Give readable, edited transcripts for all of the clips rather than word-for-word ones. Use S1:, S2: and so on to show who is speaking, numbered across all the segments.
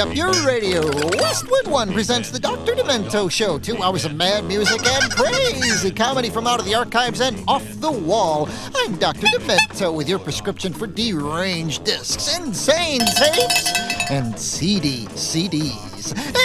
S1: up your radio. Westwood One presents the Dr. Demento Show. 2 hours of mad music and crazy comedy from out of the archives and off the wall. I'm Dr. Demento with your prescription for deranged discs, insane tapes, and CDs.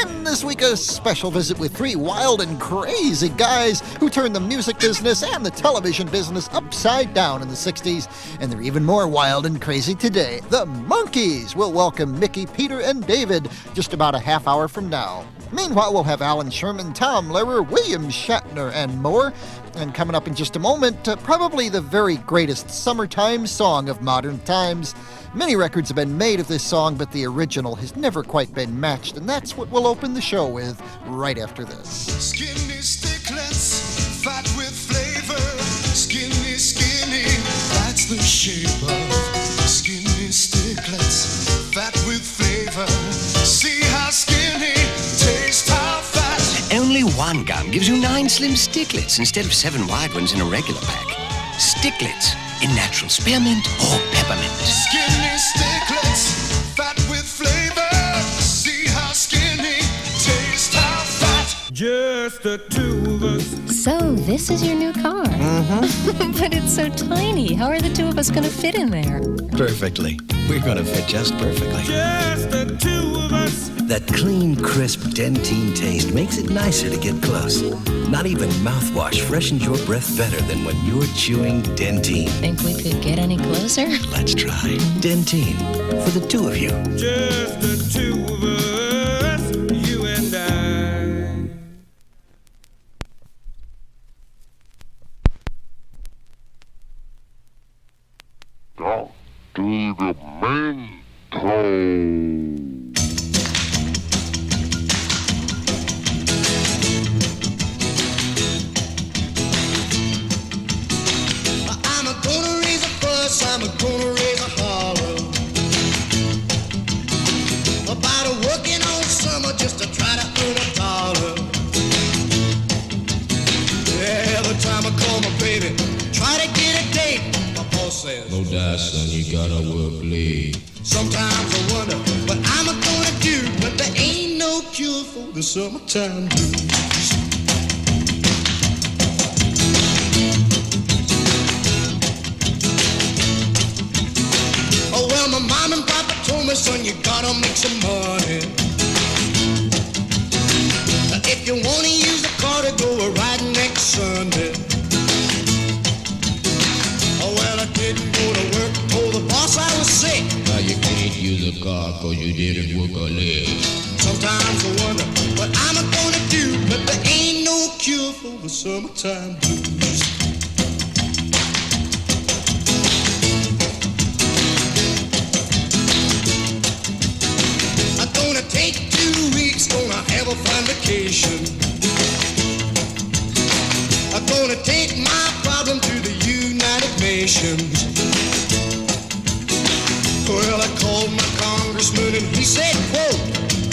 S1: And this week, a special visit with 3 wild and crazy guys who turned the music business and the television business upside down in the 60s. And they're even more wild and crazy today. The Monkees will welcome Mickey, Peter, and David just about a half hour from now. Meanwhile, we'll have Alan Sherman, Tom Lehrer, William Shatner, and more. And coming up in just a moment, probably the very greatest summertime song of modern times. Many records have been made of this song, but the original has never quite been matched, and that's what we'll open the show with right after this.
S2: Skinny sticklets, fat with flavor. Skinny, that's the shape of skinny sticklets, fat with flavor. See how skinny, taste how fat.
S3: Only one gum gives you 9 slim sticklets instead of 7 wide ones in a regular pack. Sticklets in natural spearmint or peppermint.
S2: Skinny sticklets, fat with flavor. See how skinny, taste how fat. Just the 2 of us.
S4: So, this is your new car.
S1: Mm-hmm.
S4: But it's so tiny. How are the 2 of us going to fit in there?
S5: Perfectly. We're going to fit just perfectly.
S2: Just the 2 of us.
S5: That clean, crisp Dentine taste makes it nicer to get close. Not even mouthwash freshens your breath better than when you're chewing Dentine.
S4: Think we could get any closer?
S5: Let's try Dentine for the 2 of you.
S2: Just the 2 of us, you and I.
S6: Dr. Demento.
S2: I'm gonna raise a holler about working all summer just to try to earn $1. Every time I call my baby, try to get a date, my boss says,
S7: no doubt, son, you gotta work late.
S2: Sometimes I wonder what I'm gonna do, but there ain't no cure for the summertime blues. My mom and papa told me, son, you gotta make some money. If you wanna use the car to go a ride next Sunday. Oh, well, I didn't go to work, told the boss I was sick.
S7: Now you can't use a car cause you didn't work a leg.
S2: Sometimes I wonder what I'm gonna do, but there ain't no cure for the summertime blues. Take 2 weeks, gonna have a fine vacation. I'm gonna take my problem to the United Nations. Well, I called my congressman and he said, quote,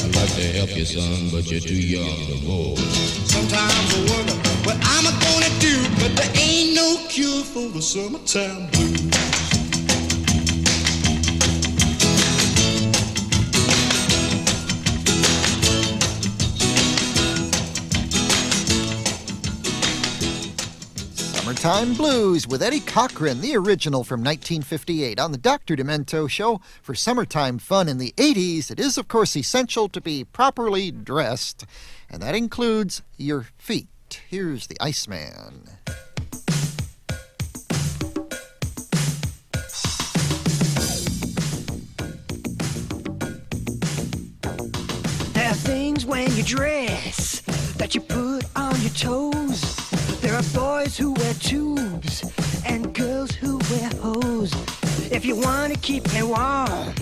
S7: I'd like to help you, son, but you're too young to vote.
S2: Sometimes I wonder what I'm gonna do, but there ain't no cure for the summertime blues.
S1: Summertime Blues with Eddie Cochran, the original from 1958 on the Dr. Demento Show. For summertime fun in the 80s, it is, of course, essential to be properly dressed, and that includes your feet. Here's the Iceman.
S8: There are things when you dress that you put on your toes. There are boys who wear tubes and girls who wear hose. If you want to keep me warm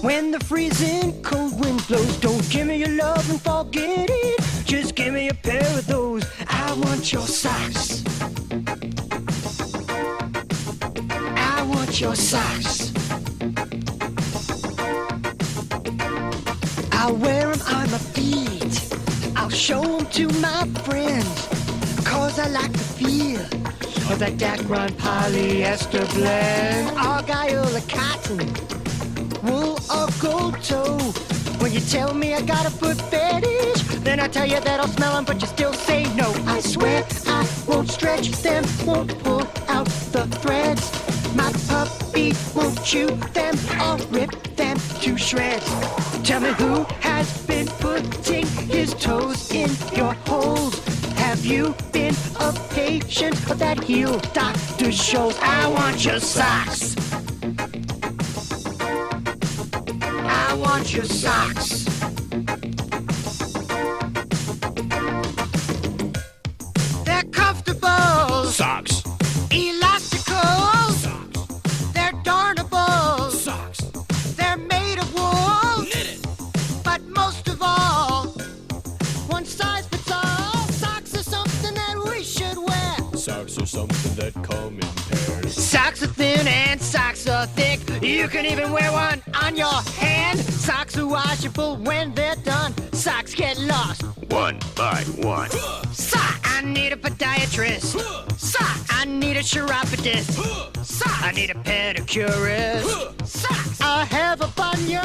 S8: when the freezing cold wind blows, don't give me your love and forget it. Just give me a pair of those. I want your socks. I want your socks. I'll wear them on my feet. I'll show them to my friends. Cause I like the feel of that Dacron polyester blend. Argyle or cotton, wool or gold toe. When you tell me I got a foot fetish, then I tell you that I'll smell them, but you still say no. I swear I won't stretch them, won't pull out the threads. My puppy won't chew them, I'll rip them to shreds. Tell me who has been putting his toes in your holes. Have you been a patient of that heel doctor shows? I want your socks. I want your socks. They're comfortable.
S2: Socks.
S8: Elasticals.
S2: Socks.
S8: They're darnable.
S2: Socks.
S8: They're made of wool.
S2: Knitted.
S8: But most of all, one size fits all. Socks are something that we should wear.
S2: Socks are something that come in pairs.
S8: Socks are thin and socks are thick. You can even wear one on your hand. Socks are washable when they're done. Socks get lost
S2: One by one.
S8: Socks! I need a podiatrist. Socks! I need a chiropodist. Socks! I need a pedicurist. Socks! I have a bunion.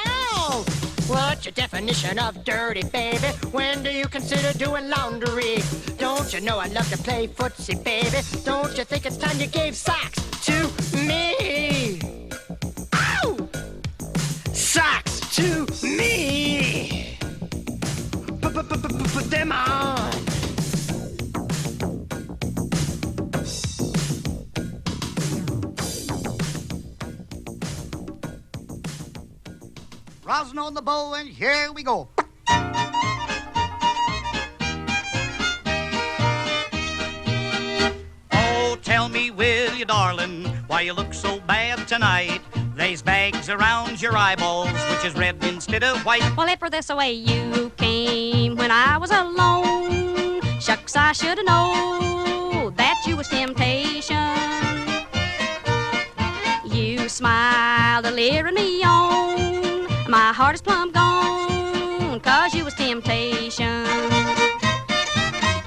S8: Ow! What's your definition of dirty, baby? When do you consider doing laundry? Don't you know I love to play footsie, baby? Don't you think it's time you gave socks to me? Ow! Socks to me. Put them on.
S1: Rosin on the bow, and here we go.
S9: Oh, tell me, will you, darling, why you look so bad tonight? There's bags around your eyeballs, which is red instead of white.
S10: Well, if for this away you came when I was alone, shucks, I should have known that you was temptation. You smiled a leering me on, my heart is plumb gone, 'cause you was temptation.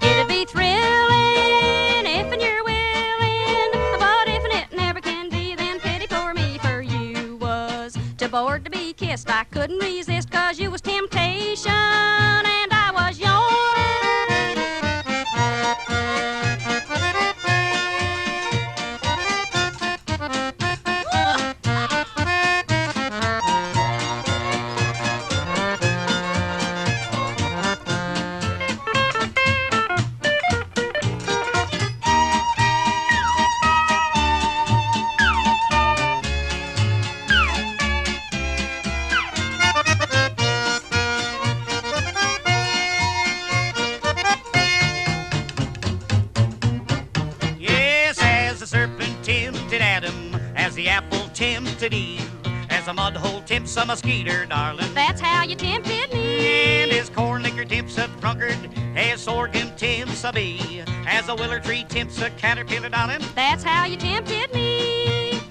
S10: It'd be thrilling if and you're willing, but if and it never can be, then pity for me, for you was too bored to be kissed. I couldn't resist, 'cause you was temptation and I was yours.
S9: As the apple tempted Eve, as a mud hole tempts a mosquito, darling.
S10: That's how you tempted me.
S9: And as corn liquor tempts a drunkard, as sorghum tempts a bee, as a willow tree tempts a caterpillar, darling.
S10: That's how you tempted me.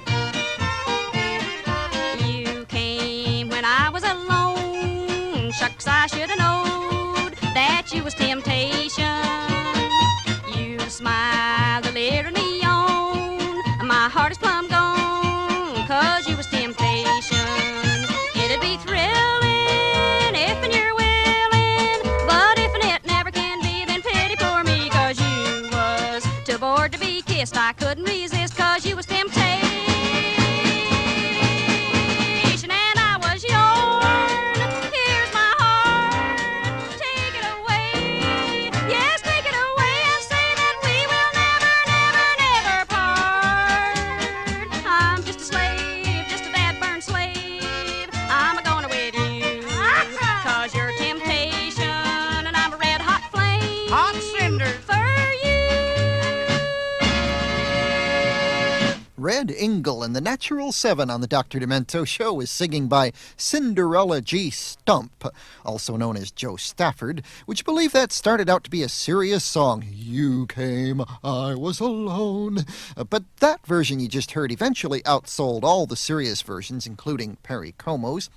S10: You came when I was alone. Shucks, I should have known that you was temptation. You smiled a leering me on, my heart is plumb gone, 'cause you was temptation. It'd be thrilling if and you're willing, but if and it never can be, then pity for me, 'cause you was too bored to be kissed. I couldn't resist, 'cause you was temptation and I was yours. Here's my heart, take it away. Yes, take it away and say that we will never, never, never part. I'm just a slave, just a bad burned slave. I'm a-going with you, 'cause you're temptation and I'm a red hot flame.
S9: Hot cinder.
S10: For you.
S1: Red Ingle and the Natural Seven on the Dr. Demento Show is singing by Cinderella G. Stump, also known as Joe Stafford. Would you believe that started out to be a serious song? You came, I was alone. But that version you just heard eventually outsold all the serious versions, including Perry Como's.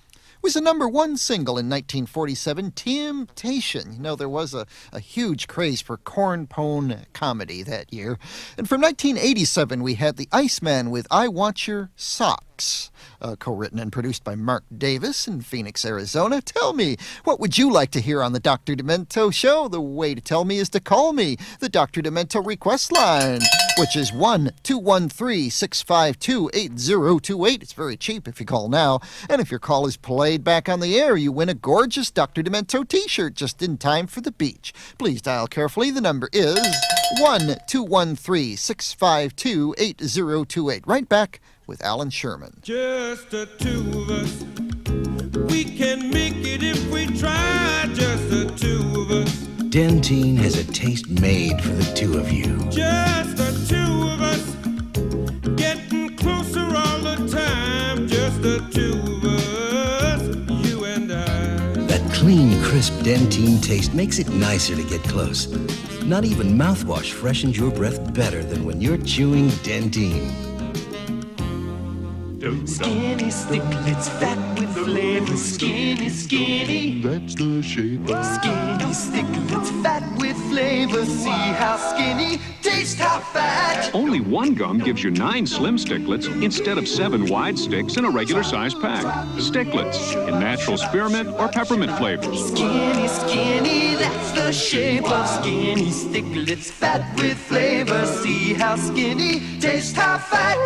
S1: was a #1 single in 1947, Temptation. You know, there was a huge craze for cornpone comedy that year. And from 1987, we had The Iceman with I Want Your Socks, co-written and produced by Mark Davis in Phoenix, Arizona. Tell me, what would you like to hear on the Dr. Demento Show? The way to tell me is to call me, the Dr. Demento request line, which is 1-213-652-8028. It's very cheap if you call now. And if your call is played back on the air, you win a gorgeous Dr. Demento t-shirt just in time for the beach. Please dial carefully. The number is 1-213-652-8028. Right back with Alan Sherman.
S2: Just the two of us. We can make it if we try. Just the two of us.
S5: Dentine has a taste made for the two of you.
S2: Just the two of us. Getting closer all the time. Just the two of us. You and I.
S5: That clean, crisp Dentine taste makes it nicer to get close. Not even mouthwash freshens your breath better than when you're chewing Dentine.
S8: Skinny sticklets, fat with flavor. Skinny, skinny.
S6: That's the shape of
S8: Skinny sticklets, fat with flavor. See how skinny, taste how fat.
S11: Only one gum gives you 9 slim sticklets instead of 7 wide sticks in a regular size pack. Sticklets in natural spearmint or peppermint flavors.
S8: Skinny, skinny, that's the shape of skinny sticklets, fat with flavor. See how skinny, taste how fat.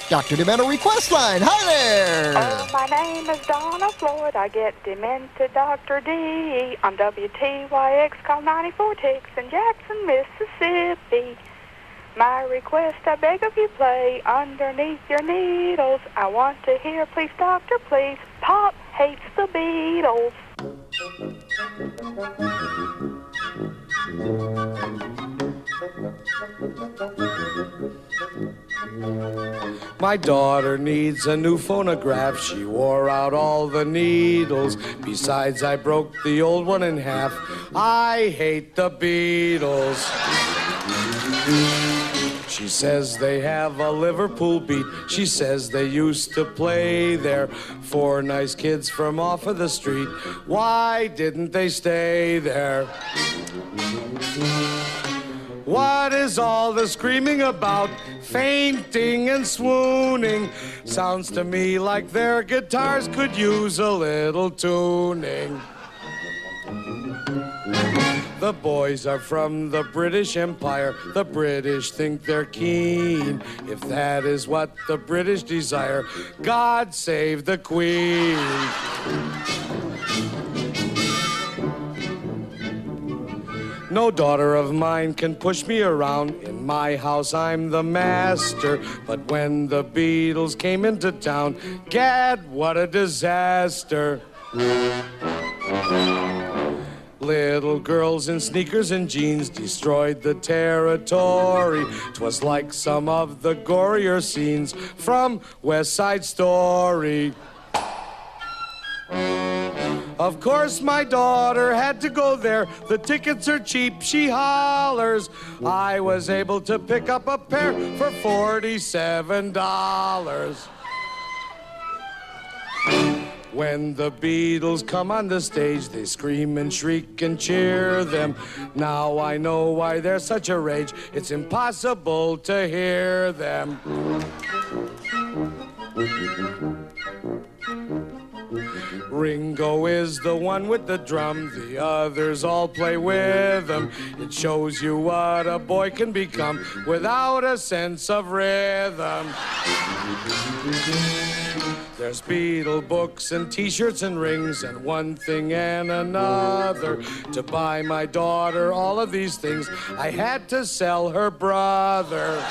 S1: Dr. Demento request line. Hi there.
S12: My name is Donna Floyd. I get demented Dr. D on WTYX, call 94 Ticks in Jackson, Mississippi. My request, I beg of you, play underneath your needles. I want to hear, please, doctor, please. Pop hates the Beatles.
S13: My daughter needs a new phonograph. She wore out all the needles. Besides, I broke the old one in half. I hate the Beatles. She says they have a Liverpool beat. She says they used to play there. 4 nice kids from off of the street. Why didn't they stay there? What is all the screaming about? Fainting and swooning. Sounds to me like their guitars could use a little tuning. The boys are from the British Empire. The British think they're keen. If that is what the British desire, God save the Queen. No daughter of mine can push me around. In my house, I'm the master. But when the Beatles came into town, gad, what a disaster. Little girls in sneakers and jeans destroyed the territory. 'Twas like some of the gorier scenes from West Side Story. Of course, my daughter had to go there. The tickets are cheap, she hollers. I was able to pick up a pair for $47. When the Beatles come on the stage, they scream and shriek and cheer them. Now I know why they're such a rage. It's impossible to hear them. Ringo is the one with the drum, the others all play with him. It shows you what a boy can become without a sense of rhythm. There's Beatle books and t-shirts and rings and one thing and another. To buy my daughter all of these things, I had to sell her brother.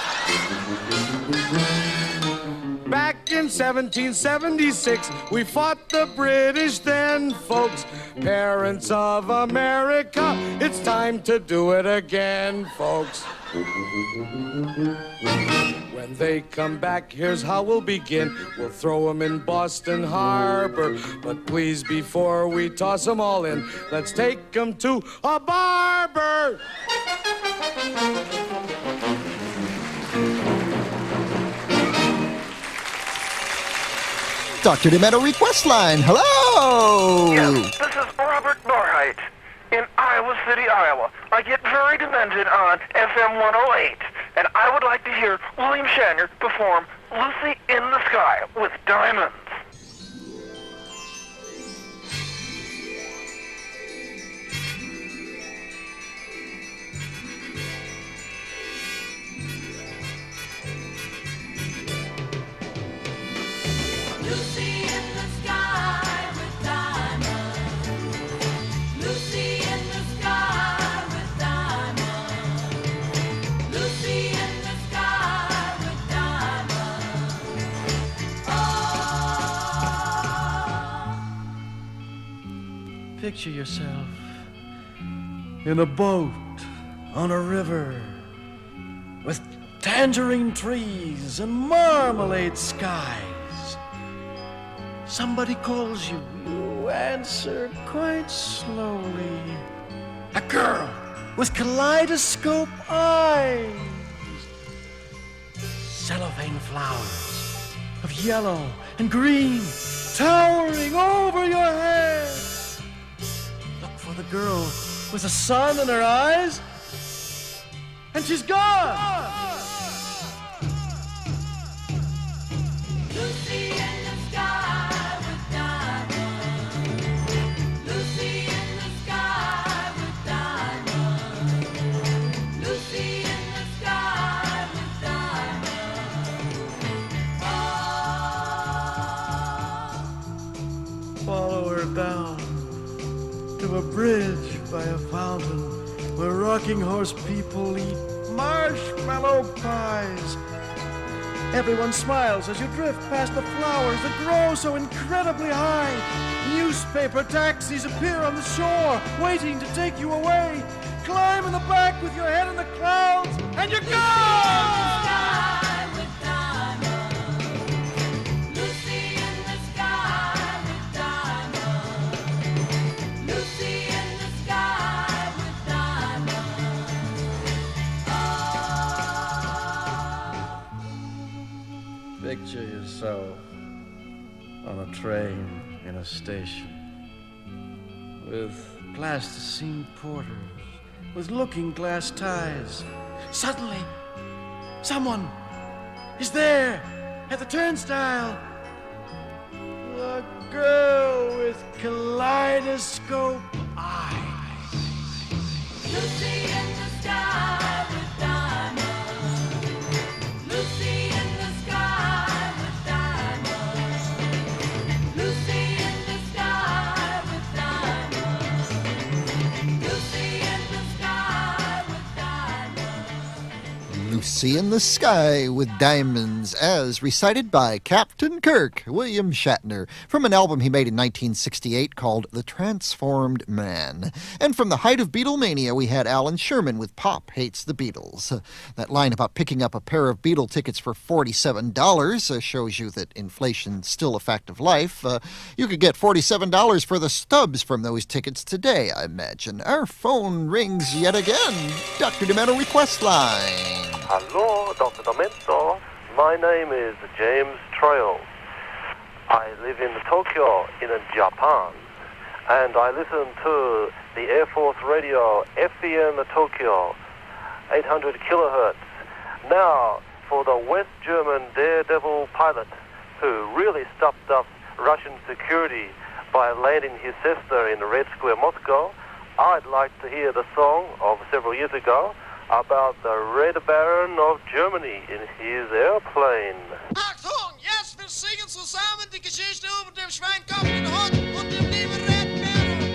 S13: Back in 1776, we fought the British then, folks. Parents of America, it's time to do it again, folks. When they come back, here's how we'll begin. We'll throw them in Boston Harbor. But please, before we toss them all in, let's take them to a barber.
S1: Dr. Demento request line. Hello.
S14: Yes, this is Robert Barheit in Iowa City, Iowa. I get very demented on FM 108, and I would like to hear William Shatner perform Lucy in the Sky with Diamonds.
S2: Lucy in the sky with diamonds. Lucy in the sky with diamonds. Lucy in the sky with diamonds. Oh.
S15: Picture yourself in a boat on a river with tangerine trees and marmalade skies. Somebody calls you, you answer quite slowly. A girl with kaleidoscope eyes. Cellophane flowers of yellow and green towering over your head. Look for the girl with the sun in her eyes, and she's gone.
S2: Lucy in the sky with diamonds. Lucy in the sky with diamonds. Lucy in the sky with diamonds. Oh.
S15: Follow her down to a bridge by a fountain where rocking horse people eat marshmallow pies. Everyone smiles as you drift past the flowers that grow so incredibly high. Newspaper taxis appear on the shore, waiting to take you away. Climb in the back with your head in the clouds, and you're gone!
S2: Lucy in the sky with diamonds. Lucy in the sky with diamonds.
S15: Picture yourself on a train in a station with plasticine porters with looking glass ties. Suddenly, someone is there at the turnstile. A girl with kaleidoscope eyes.
S2: Lucy in the sky with diamonds. Lucy in the sky with diamonds. Lucy in the sky with diamonds. Lucy in the sky with diamonds.
S1: Lucy in the Sky with Diamonds, as recited by Captain Kirk, William Shatner, from an album he made in 1968 called The Transformed Man. And from the height of Beatlemania, we had Alan Sherman with Pop Hates the Beatles. That line about picking up a pair of Beatle tickets for $47 shows you that inflation's still a fact of life. You could get $47 for the stubs from those tickets today, I imagine. Our phone rings yet again. Dr. Demento request line.
S16: Hello, Dr. Demento. My name is James Trail. I live in Tokyo, in Japan, and I listen to the Air Force Radio FEN Tokyo, 800 kilohertz. Now, for the West German daredevil pilot who really stopped up Russian security by landing his Cessna in Red Square, Moscow, I'd like to hear the song of several years ago about the Red Baron of Germany in his airplane.
S2: Achtung, jetzt wir singen zusammen die Geschichte über den Schweinkopf, den Hund und den lieben Red Baron.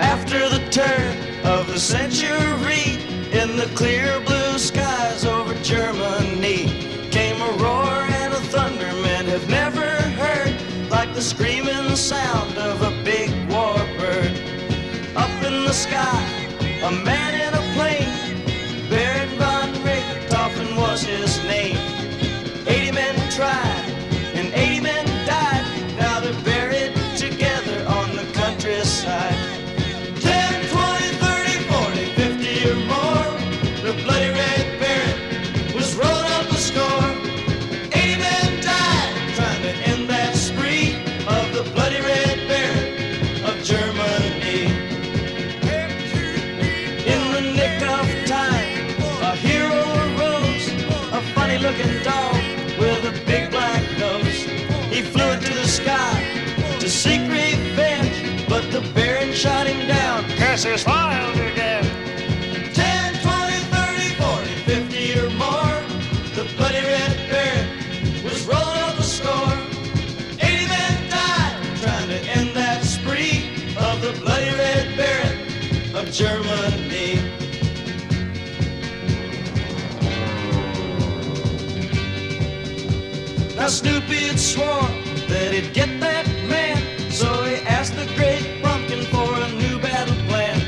S17: After the turn of the century, in the clear blue skies over Germany, came a roar and a thunder men have never heard, like the screaming sound of a big warbird. Up in the sky, a man in a plane, Baron von Richthofen was his name. 80 men tried and 80 men died. Now they're buried together on the countryside. 10, 20, 30, 40, 50 or more. The bloody red baron was rolling up a score. 80 men died trying to end that spree of the bloody red baron of Germany. In the nick of time, a hero arose, a funny-looking dog with a big black nose. He flew into the sky to seek revenge, but the baron shot him down. Curse his wild again. 10, 20, 30, 40, 50 or more. The bloody red baron was rolling up a score. 80 men died trying to end that spree of the bloody red baron of Germany. Now Snoopy had swore that he'd get that man, so he asked the great pumpkin for a new battle plan.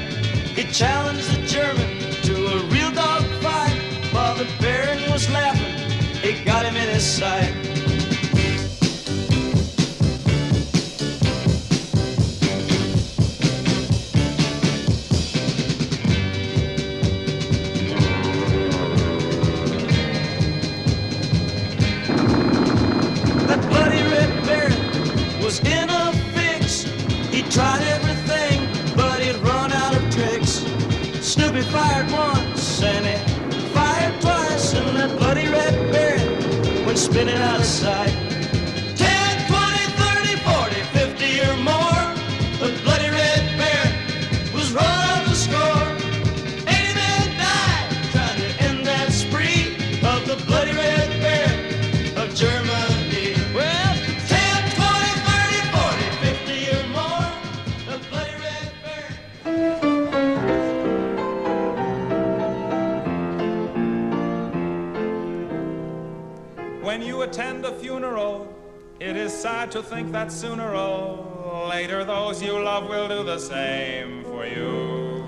S17: He challenged the German to a real dog fight. While the baron was laughing, he got him in his sight. That bloody red baron was in a fix. He tried everything, but he'd run out of tricks. Snoopy fired once and he fired twice, and that bloody red baron went spinning out of sight. 10, 20, 30, 40, 50 or more. The bloody red baron was rolling up the score. 80 men died trying to end that spree of the bloody red baron of Germany. Well, 10, 20, 30, 40, 50 or more. The bloody red baron.
S18: When you attend a funeral, it is sad to think that sooner or later those you love will do the same for you.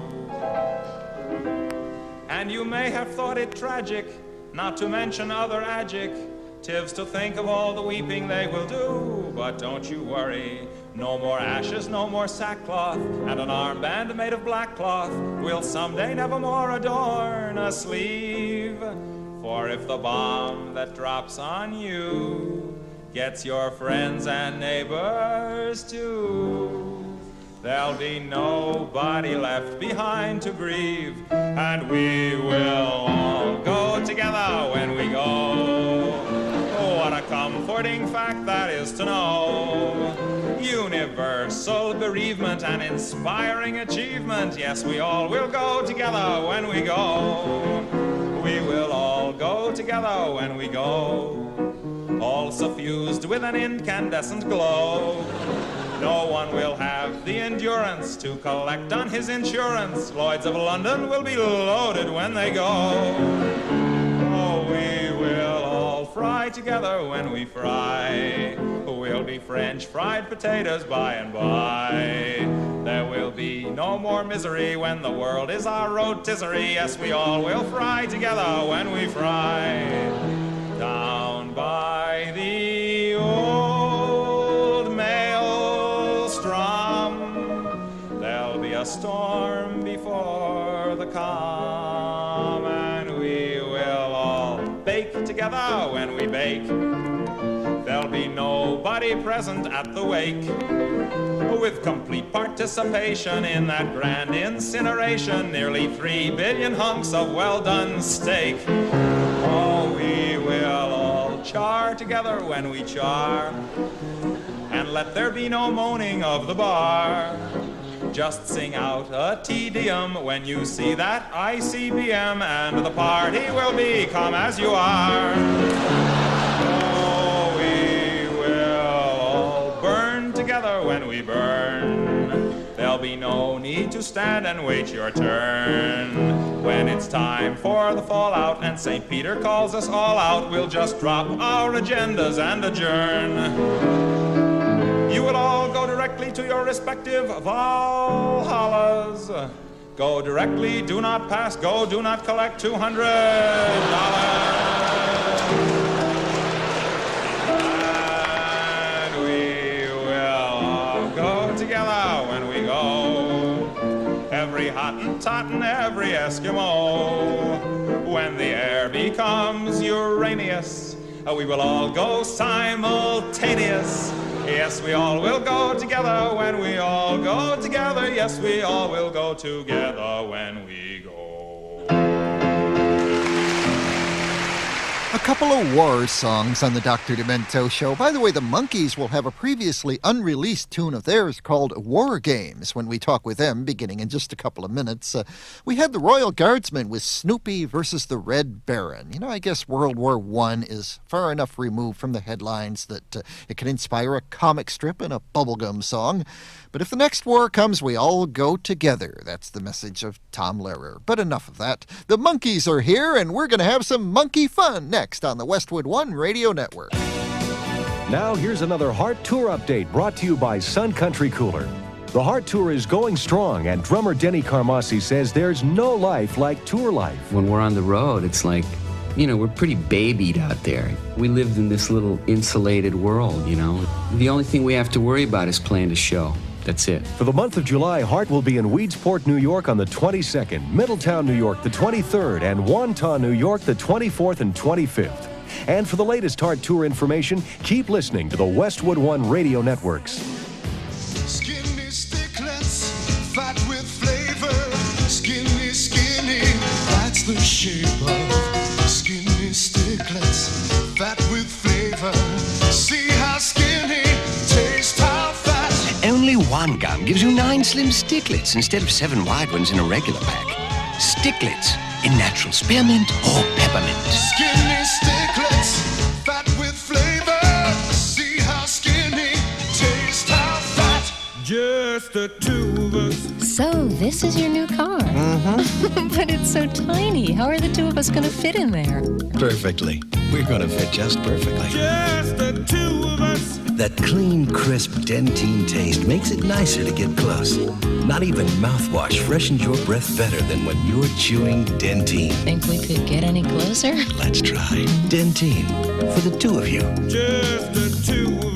S18: And you may have thought it tragic, not to mention other adjectives, to think of all the weeping they will do. But don't you worry, no more ashes, no more sackcloth, and an armband made of black cloth will someday nevermore adorn a sleeve. For if the bomb that drops on you gets your friends and neighbors too, there'll be nobody left behind to grieve, and we will all go together when we go. What a comforting fact that is to know. Universal bereavement and inspiring achievement. Yes, we all will go together when we go. We will all go together when we go, all suffused with an incandescent glow. No one will have the endurance to collect on his insurance. Lloyd's of London will be loaded when they go. Oh, we will all fry together when we fry. We'll be French fried potatoes by and by. There will be no more misery when the world is our rotisserie. Yes, we all will fry together when we fry. Down by the old maelstrom, there'll be a storm before the calm, and we will all bake together when we bake. There'll be nobody present at the wake, with complete participation in that grand incineration, nearly 3 billion hunks of well-done steak. Oh, we will all char together when we char, and let there be no moaning of the bar. Just sing out a Te Deum when you see that ICBM, and the party will be come as you are. Oh, we will all burn together when we burn. There'll be no need to stand and wait your turn. When it's time for the fallout and St. Peter calls us all out, we'll just drop our agendas and adjourn. You will all go directly to your respective Valhallas. Go directly, do not pass, go, do not collect $200. Hottentot and every Eskimo. When the air becomes Uranus, we will all go simultaneous. Yes, we all will go together when we all go together. Yes, we all will go together when we go.
S1: A couple of war songs on the Dr. Demento Show. By the way, the Monkees will have a previously unreleased tune of theirs called War Games when we talk with them, beginning in just a couple of minutes. We had the Royal Guardsmen with Snoopy versus the Red Baron. You know, I guess World War I is far enough removed from the headlines that it can inspire a comic strip and a bubblegum song. But if the next war comes, we all go together. That's the message of Tom Lehrer. But enough of that. The Monkees are here, and we're going to have some monkey fun next on the Westwood One Radio Network.
S19: Now here's another Heart Tour update brought to you by Sun Country Cooler. The Heart Tour is going strong, and drummer Denny Carmassi says there's no life like tour life.
S20: When we're on the road, it's like, you know, we're pretty babied out there. We lived in this little insulated world, you know. The only thing we have to worry about is playing the show. That's it.
S19: For the month of July, Heart will be in Weedsport, New York on the 22nd, Middletown, New York the 23rd, and Wonton, New York the 24th and 25th. And for the latest Heart Tour information, keep listening to the Westwood One Radio Networks.
S2: Skinny sticklets, fat with flavor. Skinny, skinny, that's the shape of skinny sticklets, fat with flavor. See how skinny, taste how fat.
S3: Only one gum gives you 9 slim sticklets instead of 7 wide ones in a regular pack. Sticklets in natural spearmint or peppermint.
S2: Skinny sticklets, fat with flavor. See how skinny, taste how fat.
S18: Just the two of us.
S4: So, this is your new car.
S5: Mm-hmm.
S4: But it's so tiny. How are the two of us going to fit in there?
S5: Perfectly. We're going to fit just perfectly.
S18: Just the two of us.
S5: That clean, crisp Dentine taste makes it nicer to get close. Not even mouthwash freshens your breath better than when you're chewing Dentine.
S4: Think we could get any closer?
S5: Let's try Dentine for the two of you.
S18: Just the two of us.